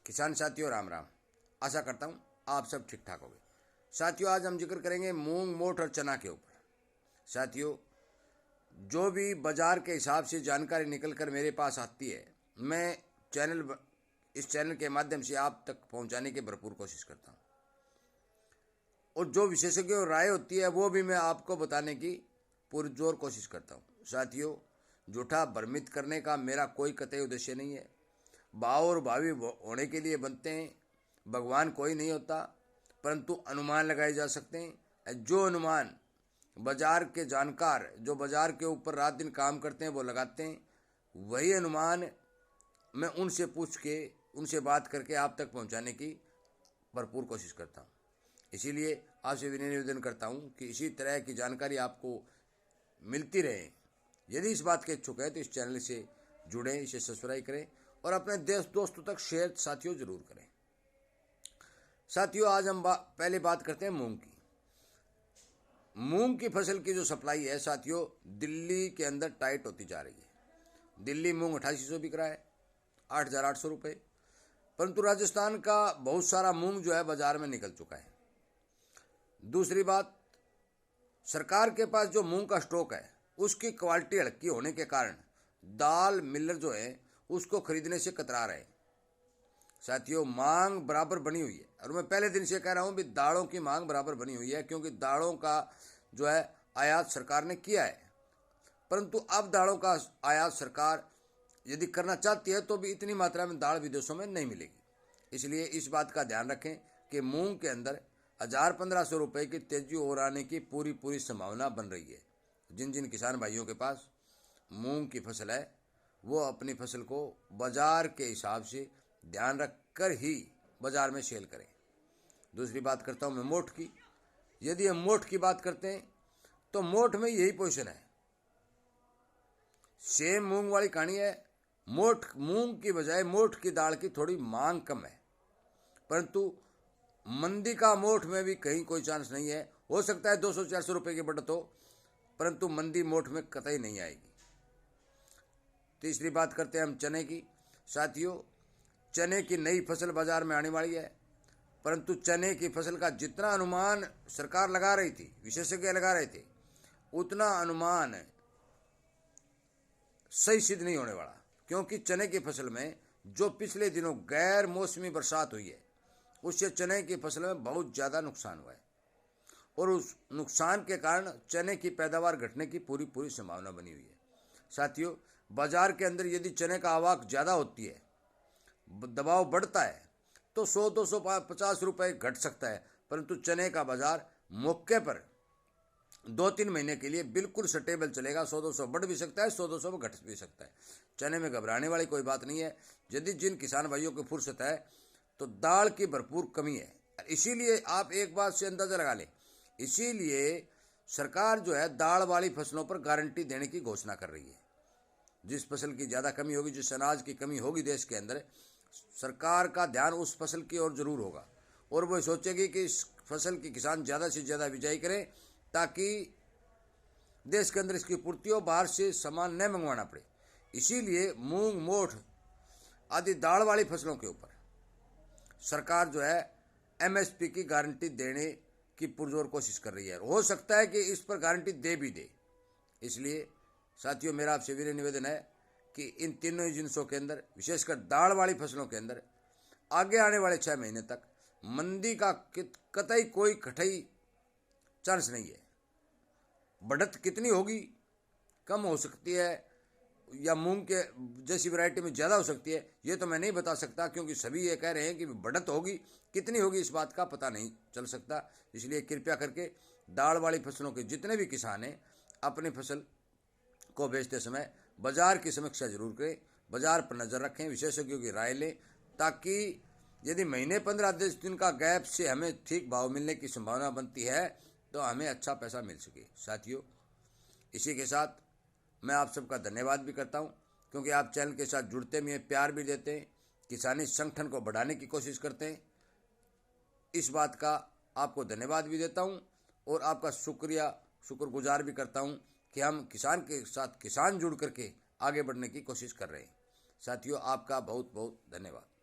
किसान साथियों राम राम। आशा करता हूँ आप सब ठीक ठाक होंगे। साथियों आज हम जिक्र करेंगे मूंग, मोठ और चना के ऊपर। साथियों जो भी बाजार के हिसाब से जानकारी निकल कर मेरे पास आती है, मैं इस चैनल के माध्यम से आप तक पहुंचाने की भरपूर कोशिश करता हूं। और जो विशेषज्ञों राय होती है वो भी मैं आपको बताने की पुरजोर कोशिश करता हूं। साथियों झूठा भ्रमित करने का मेरा कोई कतई उद्देश्य नहीं है। भाव और भावी होने के लिए बनते हैं, भगवान कोई नहीं होता, परंतु अनुमान लगाए जा सकते हैं। जो अनुमान बाजार के जानकार जो बाजार के ऊपर रात दिन काम करते हैं वो लगाते हैं, वही अनुमान मैं उनसे पूछ के उनसे बात करके आप तक पहुंचाने की भरपूर कोशिश करता हूं। इसीलिए आपसे विनय निवेदन करता हूं कि इसी तरह की जानकारी आपको मिलती रहे। यदि इस बात के इच्छुक है तो इस चैनल से जुड़ें, इसे सब्सक्राइब करें और अपने दोस्तों तक शेयर साथियों जरूर करें। साथियों आज हम पहले बात करते हैं मूंग की। मूंग की फसल की जो सप्लाई है साथियों, दिल्ली के अंदर टाइट होती जा रही है। दिल्ली मूंग 8800 बिक रहा है, 8800 रुपये। परंतु राजस्थान का बहुत सारा मूंग जो है बाजार में निकल चुका है। दूसरी बात, सरकार के पास जो मूंग का स्टॉक है उसकी क्वालिटी हल्की होने के कारण दाल मिलर जो है उसको खरीदने से कतरा रहे हैं। साथियों मांग बराबर बनी हुई है और मैं पहले दिन से कह रहा हूं भी दालों की मांग बराबर बनी हुई है, क्योंकि दालों का जो है आयात सरकार ने किया है। परंतु अब दालों का आयात सरकार यदि करना चाहती है तो भी इतनी मात्रा में दाल विदेशों में नहीं मिलेगी। इसलिए इस बात का ध्यान रखें कि मूंग के अंदर 1000-1500 रुपये की तेजी और आने की पूरी संभावना बन रही है। जिन जिन किसान भाइयों के पास मूंग की फसल है वो अपनी फसल को बाजार के हिसाब से ध्यान रखकर ही बाजार में सेल करें। दूसरी बात करता हूँ मैं मोठ की। यदि हम मोठ की बात करते हैं तो मोठ में यही पोजीशन है, सेम मूंग वाली कहानी है। मोठ मूंग की बजाय मोठ की दाल की थोड़ी मांग कम है, परंतु मंदी का मोठ में भी कहीं कोई चांस नहीं है। हो सकता है 200-400 रुपये की बढ़त हो, परंतु मंदी मोठ में कतई नहीं आएगी। तीसरी बात करते हैं हम चने की। साथियों चने की नई फसल बाजार में आने वाली है, परंतु चने की फसल का जितना अनुमान सरकार लगा रही थी, विशेषज्ञ लगा रहे थे, उतना अनुमान सही सिद्ध नहीं होने वाला। क्योंकि चने की फसल में जो पिछले दिनों गैर मौसमी बरसात हुई है उससे चने की फसल में बहुत ज़्यादा नुकसान हुआ है और उस नुकसान के कारण चने की पैदावार घटने की पूरी संभावना बनी हुई है। साथियों बाजार के अंदर यदि चने का आवक ज़्यादा होती है, दबाव बढ़ता है, तो 100-250 रुपये घट सकता है, परंतु चने का बाजार मौके पर 2-3 महीने के लिए बिल्कुल स्टेबल चलेगा। 100-200 बढ़ भी सकता है, 100-200 में घट भी सकता है। चने में घबराने वाली कोई बात नहीं है। यदि जिन किसान भाइयों की फुर्सत है तो दाल की भरपूर कमी है, इसीलिए आप एक बात से अंदाजा लगा लें, इसीलिए सरकार जो है दाल वाली फसलों पर गारंटी देने की घोषणा कर रही है। जिस फसल की ज़्यादा कमी होगी, जिस अनाज की कमी होगी देश के अंदर, सरकार का ध्यान उस फसल की ओर जरूर होगा और वो सोचेगी कि इस फसल की किसान ज़्यादा से ज़्यादा बिजाई करें ताकि देश के अंदर इसकी पूर्ति हो, बाहर से सामान न मंगवाना पड़े। इसीलिए मूंग, मोठ आदि दाल वाली फसलों के ऊपर सरकार जो है एमएसपी की गारंटी देने की पुरजोर कोशिश कर रही है। हो सकता है कि इस पर गारंटी दे भी दे। इसलिए साथियों मेरा आपसे विनम्र निवेदन है कि इन तीनों जिनसों के अंदर, विशेषकर दाल वाली फसलों के अंदर, आगे आने वाले 6 महीने तक मंदी का कतई कोई कठई चांस नहीं है। बढ़त कितनी होगी, कम हो सकती है या मूंग के जैसी वैरायटी में ज़्यादा हो सकती है, ये तो मैं नहीं बता सकता, क्योंकि सभी ये कह रहे हैं कि बढ़त होगी, कितनी होगी इस बात का पता नहीं चल सकता। इसलिए कृपया करके दाल वाली फसलों के जितने भी किसान हैं अपनी फसल को बेचते समय बाजार की समीक्षा जरूर करें, बाजार पर नज़र रखें, विशेषज्ञों की राय लें, ताकि यदि महीने 15-10 दिन का गैप से हमें ठीक भाव मिलने की संभावना बनती है तो हमें अच्छा पैसा मिल सके। साथियों इसी के साथ मैं आप सबका धन्यवाद भी करता हूं, क्योंकि आप चैनल के साथ जुड़ते भी हैं, प्यार भी देते हैं, किसानी संगठन को बढ़ाने की कोशिश करते हैं। इस बात का आपको धन्यवाद भी देता हूं और आपका शुक्रगुजार भी करता हूं कि हम किसान के साथ किसान जुड़ करके आगे बढ़ने की कोशिश कर रहे हैं। साथियों आपका बहुत बहुत धन्यवाद।